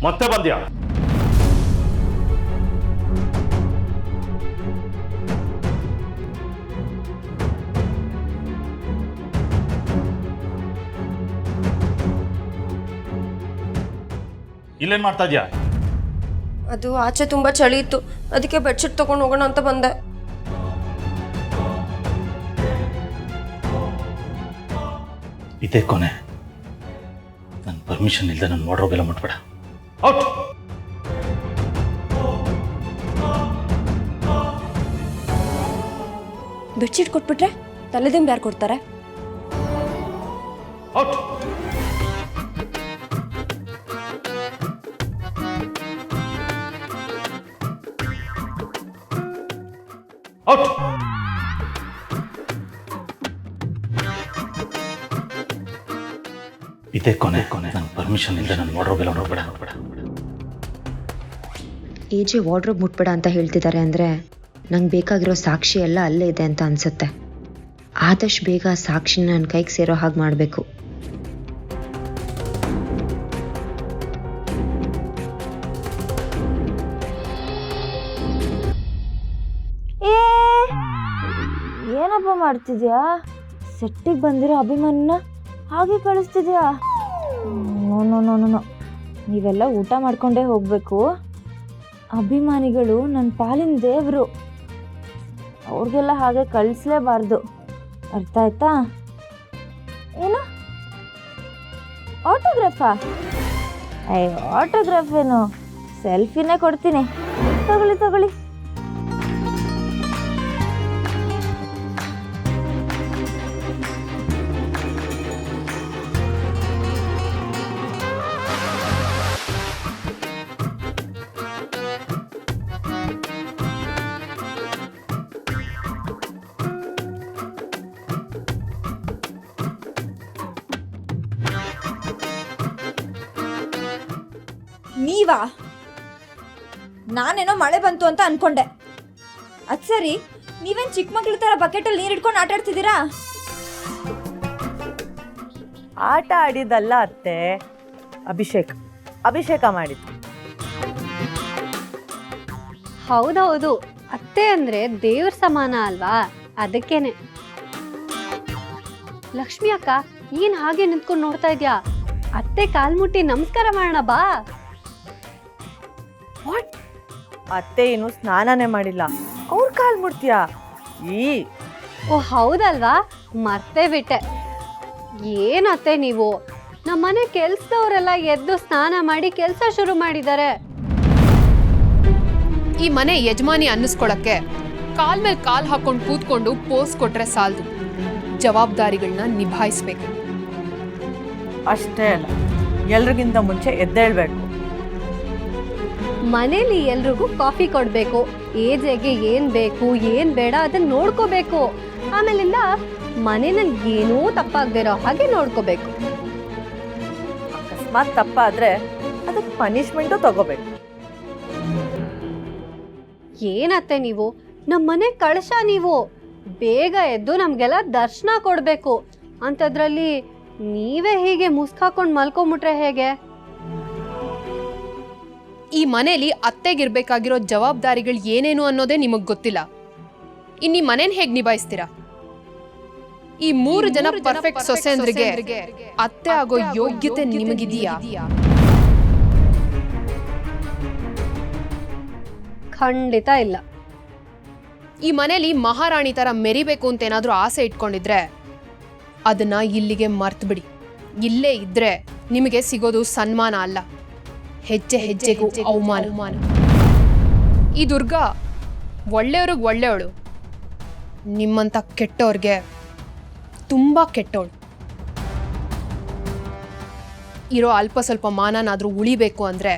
ಮತ್ತೆ ಬಂದ್ಯಾ? ಇಲ್ಲೇನ್ ಮಾಡ್ತಾ ಇದ್ಯಾ? ಅದು ಆಚೆ ತುಂಬಾ ಚಳಿ ಇತ್ತು, ಅದಕ್ಕೆ ಬೆಡ್ಶೀಟ್ ತಗೊಂಡು ಹೋಗೋಣ ಅಂತ ಬಂದೆ. ಇದೇ ಕೊನೆ. ನನ್ನ ಪರ್ಮಿಷನ್ ಇಲ್ಲದೆ ನನ್ನ ವಾರ್ಡ್ರೋಬ್ ಎಲ್ಲ ಮುಟ್ಬೇಡ. ಔಟ್! ಬೆಡ್ಶೀಟ್ ಕೊಟ್ಬಿಟ್ರೆ ತಲೆದಿಂಬು ಯಾರು ಕೊಡ್ತಾರೆ? ಔಟ್! ಔಟ್! ಇದೇ ಕೊನೆ. ನನ್ನ ಪರ್ಮಿಷನ್ ಇಲ್ಲದೆ ನನ್ನ ವಾರ್ಡ್ರೋಬ್ ಎಲ್ಲ ನೋಡ್ಬೇಡ. AJ ವಾರ್ಡ್ರೋಬ್ ಮುಟ್ಬೇಡ ಅಂತ ಹೇಳ್ತಿದ್ದಾರೆ ಅಂದರೆ ನಂಗೆ ಬೇಕಾಗಿರೋ ಸಾಕ್ಷಿ ಎಲ್ಲ ಅಲ್ಲೇ ಇದೆ ಅಂತ ಅನಿಸುತ್ತೆ. ಆದಷ್ಟು ಬೇಗ ಸಾಕ್ಷಿನ ನನ್ನ ಕೈಗೆ ಸೇರೋ ಹಾಗೆ ಮಾಡಬೇಕು. ಏನಪ್ಪ ಮಾಡ್ತಿದ್ಯಾ? ಸೆಟ್ಟಿಗೆ ಬಂದಿರೋ ಅಭಿಮಾನಿನ ಹಾಗೆ ಕಳಿಸ್ತಿದ್ಯಾ? ನೋ, ನೀವೆಲ್ಲ ಊಟ ಮಾಡ್ಕೊಂಡೇ ಹೋಗಬೇಕು. ಅಭಿಮಾನಿಗಳು ನನ್ನ ಪಾಲಿನ ದೇವರು, ಅವ್ರಿಗೆಲ್ಲ ಹಾಗೆ ಕಳಿಸ್ಲೇಬಾರ್ದು. ಅರ್ಥ ಆಯ್ತಾ? ಏನು ಆಟೋಗ್ರಾಫಾ? ಆಟೋಗ್ರಾಫ್ ಏನು, ಸೆಲ್ಫಿನೇ ಕೊಡ್ತೀನಿ. ತಗೊಳ್ಳಿ. ನೀವಾ? ನಾನೇನೋ ಮಳೆ ಬಂತು ಅಂತ ಅನ್ಕೊಂಡೆ. ಅದು ಸರಿ, ನೀವೇನು ಚಿಕ್ಕ ಮಕ್ಳ ಥರ ಬಕೆಟಲ್ಲಿ ನೀರು ಇಟ್ಕೊಂಡು ಆಟ ಆಡ್ತಿದ್ದೀರಾ? ಆಟ ಆಡಿದಲ್ಲ ಅತ್ತೆ, ಅಭಿಷೇಕ ಮಾಡಿದ್ದು. ಹೌದೌದು, ಅತ್ತೆ ಅಂದ್ರೆ ದೇವ್ರ ಸಮಾನ ಅಲ್ವಾ, ಅದಕ್ಕೇನೆ. ಲಕ್ಷ್ಮಿ ಅಕ್ಕ, ಏನ್ ಹಾಗೆ ನಿಂತ್ಕೊಂಡು ನೋಡ್ತಾ ಇದ್ಯಾ? ಅತ್ತೆ ಕಾಲ್ ಮುಟ್ಟಿ ನಮಸ್ಕಾರ ಮಾಡೋಣ ಬಾ. ವಾಟ್? ಅತ್ತೆ ಏನು ಸ್ನಾನನೇ ಮಾಡಿಲ್ಲ, ಅವ್ರ ಕಾಲ್ ಮುಟ್ತೀಯಾ? ಓ ಹೌದಲ್ವಾ, ಮರ್ತೇ ಬಿಟ್ಟೆ. ಏನತ್ತೆ ನೀವು, ನಮ್ಮನೆ ಕೆಲ್ಸದವರೆಲ್ಲ ಎದ್ದು ಸ್ನಾನ ಮಾಡಿ ಕೆಲಸ ಶುರು ಮಾಡಿದ್ದಾರೆ. ಈ ಮನೆ ಯಜಮಾನಿ ಅನ್ನಿಸ್ಕೊಳಕ್ಕೆ ಕಾಲ್ ಮೇಲೆ ಕಾಲ್ ಹಾಕೊಂಡು ಕೂತ್ಕೊಂಡು ಪೋಸ್ ಕೊಟ್ರೆ ಸಾಲದು, ಜವಾಬ್ದಾರಿಗಳನ್ನ ನಿಭಾಯಿಸ್ಬೇಕು. ಅಷ್ಟೇ ಅಲ್ಲ, ಎಲ್ರಿಗಿಂತ ಮುಂಚೆ ಎದ್ದೇಳ್ಬೇಕು. ಮನೇಲಿ ಎಲ್ರಿಗೂ ಕಾಫಿ ಕೊಡ್ಬೇಕು, ಏಜೆಗೆ ಏನ್ ಬೇಕು ಏನ್ ಬೇಡ ಅದನ್ನ ನೋಡ್ಕೋಬೇಕು. ಆಮೇಲಿಂದ ಮನೆಯಲ್ಲಿ ಏನೂ ತಪ್ಪಾಗ್ದಿರೋ ಹಾಗೆ ನೋಡ್ಕೋಬೇಕು. ಅಕಸ್ಮಾತ್ ತಪ್ಪಾದ್ರೆ ಅದಕ್ಕೆ ಪನಿಷ್ಮೆಂಟು ತಗೋಬೇಕು. ಏನತ್ತೆ ನೀವು, ನಮ್ಮ ಮನೆ ಕಳಶ ನೀವು. ಬೇಗ ಎದ್ದು ನಮ್ಗೆಲ್ಲ ದರ್ಶನ ಕೊಡ್ಬೇಕು. ಅಂಥದ್ರಲ್ಲಿ ನೀವೇ ಹೀಗೆ ಮುಸ್ಕಾಕೊಂಡು ಮಲ್ಕೊಂಬಿಟ್ರೆ ಹೇಗೆ? ಈ ಮನೇಲಿ ಅತ್ತೆಗಿರ್ಬೇಕಾಗಿರೋ ಜವಾಬ್ದಾರಿಗಳು ಏನೇನು ಅನ್ನೋದೇ ನಿಮಗ್ ಗೊತ್ತಿಲ್ಲ. ಇನ್ನೀ ಮನೇನ್ ಹೇಗ್ ನಿಭಾಯಿಸ್ತೀರಾ? ಈ 3 ಜನ ಪರ್ಫೆಕ್ಟ್ ಸೊಸೆಂದ್ರಿಗೆ ಅತ್ತೆ ಆಗೋ ಯೋಗ್ಯತೆ ನಿಮಗಿದೆಯಾ? ಖಂಡಿತ ಇಲ್ಲ. ಈ ಮನೇಲಿ ಮಹಾರಾಣಿ ತರ ಮೆರಿಬೇಕು ಅಂತ ಏನಾದ್ರೂ ಆಸೆ ಇಟ್ಕೊಂಡಿದ್ರೆ ಅದನ್ನ ಇಲ್ಲಿಗೆ ಮರ್ತು ಬಿಡಿ. ಇಲ್ಲೇ ಇದ್ರೆ ನಿಮಗೆ ಸಿಗೋದು ಸನ್ಮಾನ ಅಲ್ಲ, ಹೆಜ್ಜೆ ಹೆಜ್ಜೆಗೂ ಅವಮಾನ. ಈ ದುರ್ಗಾ ಒಳ್ಳೆಯವ್ರಿಗೆ ಒಳ್ಳೆಯವಳು, ನಿಮ್ಮಂತ ಕೆಟ್ಟವ್ರಿಗೆ ತುಂಬಾ ಕೆಟ್ಟವಳು. ಇರೋ ಅಲ್ಪ ಸ್ವಲ್ಪ ಮಾನನಾದ್ರೂ ಉಳಿಬೇಕು ಅಂದ್ರೆ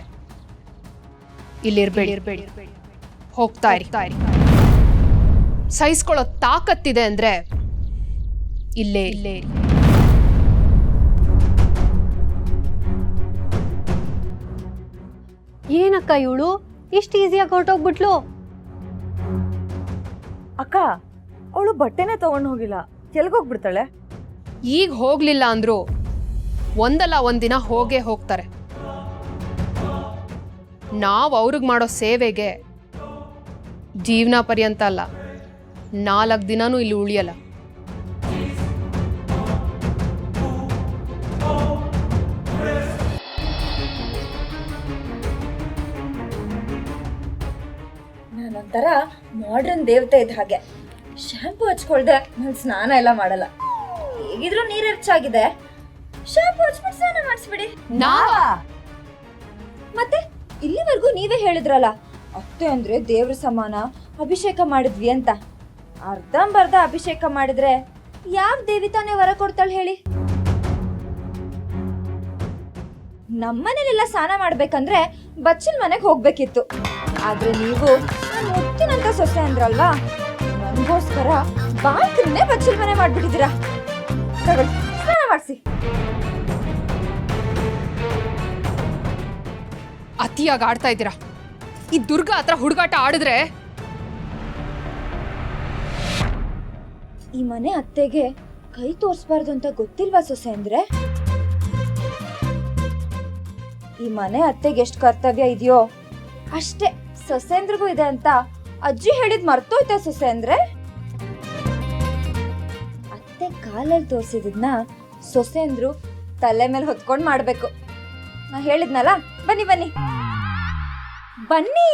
ಇಲ್ಲಿರ್ಬೇಡಿ, ಹೋಗ್ತಾ ಇರಿ. ಸಹಿಸ್ಕೊಳ್ಳೋ ತಾಕತ್ತಿದೆ ಅಂದ್ರೆ ಇಲ್ಲೇ ಇರಿ. ಏನಕ್ಕ ಇವಳು ಇಷ್ಟು ಈಸಿಯಾಗಿ ಹೊರಟೋಗ್ಬಿಟ್ಲು? ಅಕ್ಕ, ಅವಳು ಬಟ್ಟೆನೇ ತಗೊಂಡು ಹೋಗಿಲ್ಲ, ಎಲ್ಗೋಗ್ಬಿಡ್ತಾಳೆ? ಈಗ ಹೋಗ್ಲಿಲ್ಲ ಅಂದ್ರು ಒಂದಲ್ಲ ಒಂದಿನ ಹೋಗೇ ಹೋಗ್ತಾರೆ. ನಾವು ಅವ್ರಿಗೆ ಮಾಡೋ ಸೇವೆಗೆ ಜೀವನ ಪರ್ಯಂತ ಅಲ್ಲ 4 ದಿನನೂ ಇಲ್ಲಿ ಉಳಿಯಲ್ಲ. ನಾನೊಂಥರ ಮಾಡ್ರನ್ ದೇವತೆ ಇದ್ದ ಹಾಗೆ. ಶಾಂಪು ಹಚ್ಕೊಳ್ದೆ ನಾನು ಸ್ನಾನ ಎಲ್ಲ ಮಾಡಲ್ಲ. ಹೇಗಿದ್ರು ನೀರು ಹೆಚ್ಚಾಗಿದೆ, ಶಾಂಪು ಹಚ್ಬಿಟ್ಟು ಸ್ನಾನ ಮಾಡಿಸ್ಬಿಡಿ. ಮತ್ತೆ ಇಲ್ಲಿವರೆಗೂ ನೀವೇ ಹೇಳಿದ್ರಲ್ಲ, ಅತ್ತೆ ಅಂದ್ರೆ ದೇವ್ರ ಸಮಾನ, ಅಭಿಷೇಕ ಮಾಡಿದ್ವಿ ಅಂತ. ಅರ್ಧಂಬರ್ಧ ಅಭಿಷೇಕ ಮಾಡಿದ್ರೆ ಯಾವ ದೇವಿ ತಾನೇ ವರ ಕೊಡ್ತಾಳೆ ಹೇಳಿ? ನಮ್ಮನೇಲೆಲ್ಲ ಸ್ನಾನ ಮಾಡ್ಬೇಕಂದ್ರೆ ಬಚ್ಚಲ್ ಮನೆಗೆ ಹೋಗ್ಬೇಕಿತ್ತು. ಆದ್ರೆ ನೀವು ನಾನು ಮುತ್ತಿನಂತ ಸೊಸೆ ಅಂದ್ರಲ್ವಾ, ನನಗೋಸ್ಕರ ಬಾಲ್ಕನಿನೇ ಬಚ್ಚಲ್ ಮನೆ ಮಾಡ್ಬಿಟ್ಟಿದ್ದೀರಾ. ತಗೊಳ್ಳಿ, ಸ್ನಾನ ಮಾಡಿಸಿ. ಅತಿಯಾಗಿ ಆಡ್ತಾ ಇದ್ದೀರಾ. ಈ ದುರ್ಗಾ ಹತ್ರ ಹುಡುಗಾಟ ಆಡಿದ್ರೆ ಈ ಮನೆ ಅತ್ತೆಗೆ ಕೈ ತೋರಿಸ್ಬಾರ್ದು ಅಂತ ಗೊತ್ತಿಲ್ವಾ ಸೊಸೆ ಅಂದ್ರೆ? ಈ ಮನೆ ಅತ್ತೆಗೆ ಎಷ್ಟು ಕರ್ತವ್ಯ ಇದೆಯೋ ಅಷ್ಟೇ ಸೊಸೆಂದ್ರಿಗೂ ಇದೆ ಅಂತ ಅಜ್ಜಿ ಹೇಳಿದ್ ಮರ್ತೋಯ್ತಾ ಸೊಸೆ ಅಂದ್ರೆ? ಅತ್ತೆ ಕಾಲಲ್ಲಿ ತೋರಿಸಿದ್ನ ಸೊಸೆಂದ್ರು ತಲೆ ಮೇಲೆ ಹೊತ್ಕೊಂಡು ಮಾಡ್ಬೇಕು. ನಾ ಹೇಳಿದ್ನಲ್ಲ, ಬನ್ನಿ ಬನ್ನಿ ಬನ್ನಿ.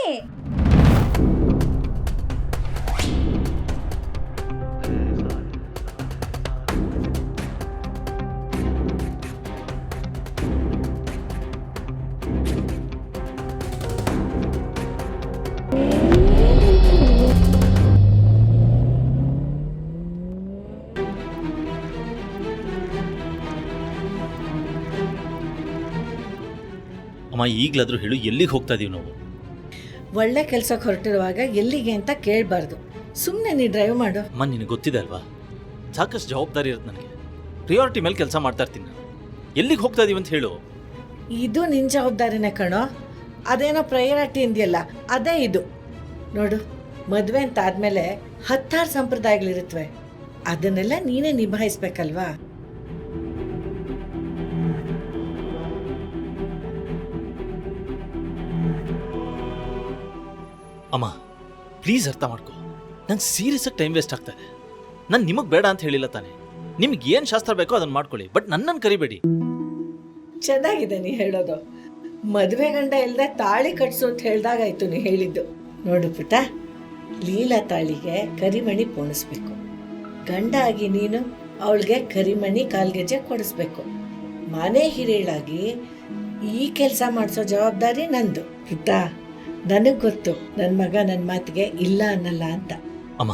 ಅಮ್ಮ, ಈಗಲಾದರೂ ಹೇಳು, ಎಲ್ಲಿಗೆ ಹೋಗ್ತಾ ಇದೀವಿ ನಾವು? ಒಳ್ಳೆ ಕೆಲಸಕ್ಕೆ ಹೊರಟಿರುವಾಗ ಎಲ್ಲಿಗೆ ಅಂತ ಕೇಳಬಾರ್ದು. ಸುಮ್ಮನೆ ನೀ ಡ್ರೈವ್ ಮಾಡು. ಅಮ್ಮ, ನಿನಗೆ ಗೊತ್ತಿದೆ ಅಲ್ವಾ, ಸಾಕಷ್ಟು ಜವಾಬ್ದಾರಿ ಇರುತ್ತೆ ನನಗೆ. ಪ್ರಿಯಾರಿಟಿ ಮೇಲೆ ಕೆಲಸ ಮಾಡ್ತಾ ಇರ್ತೀನಿ ನಾನು. ಎಲ್ಲಿಗೆ ಹೋಗ್ತಾ ಇದೀವಿ ಅಂತ ಹೇಳು. ಇದು ನಿನ್ನ ಜವಾಬ್ದಾರಿನೇ ಕಣೋ. ಅದೇನೋ ಪ್ರಯಾರಿಟಿ ಅಂದ್ಯಲ್ಲ, ಅದೇ ಇದು. ನೋಡು, ಮದುವೆ ಅಂತ ಆದಮೇಲೆ 10 ಸಂಪ್ರದಾಯಗಳಿರುತ್ತವೆ. ಅದನ್ನೆಲ್ಲ ನೀನೇ ನಿಭಾಯಿಸ್ಬೇಕಲ್ವಾ? ಅಮ್ಮ, ಪ್ಲೀಸ್ ಅರ್ಥ ಮಾಡ್ಕೊ. ನಂಗೆ ಸೀರಿಯಸ್ಸಾಗಿ ಟೈಮ್ ವೇಸ್ಟ್ ಆಗ್ತಾ ಇದೆ. ನಾನು ನಿಮಗೆ ಬೇಡ ಅಂತ ಹೇಳಿಲ್ಲ ತಾನೆ. ನಿಮ್ಗೆ ಏನು ಶಾಸ್ತ್ರ ಬೇಕೋ ಅದನ್ನು ಮಾಡ್ಕೊಳ್ಳಿ, ಬಟ್ ನನ್ನನ್ನು ಕರಿಬೇಡಿ. ಚೆನ್ನಾಗಿದೆ ನೀ ಹೇಳೋದು. ಮದುವೆ ಗಂಡ ಇಲ್ಲದೆ ತಾಳಿ ಕಟ್ಸು ಅಂತ ಹೇಳ್ದಾಗಾಯ್ತು ನೀ ಹೇಳಿದ್ದು. ನೋಡು ಪುಟ್ಟ, ಲೀಲಾ ತಾಳಿಗೆ ಕರಿಮಣಿ ಪೋಣಿಸ್ಬೇಕು. ಗಂಡ ಆಗಿ ನೀನು ಅವಳಿಗೆ ಕರಿಮಣಿ ಕಾಲ್ಗೆಜ್ಜೆ ಕೊಡಿಸ್ಬೇಕು. ಮನೆ ಹಿರಿಯಳಾಗಿ ಈ ಕೆಲಸ ಮಾಡಿಸೋ ಜವಾಬ್ದಾರಿ ನಂದು. ಪುಟ್ಟ, ನನಗೆ ಗೊತ್ತು ನನ್ನ ಮಗ ನನ್ನ ಮಾತಿಗೆ ಇಲ್ಲ ಅನ್ನಲ್ಲ ಅಂತ. ಅಮ್ಮ,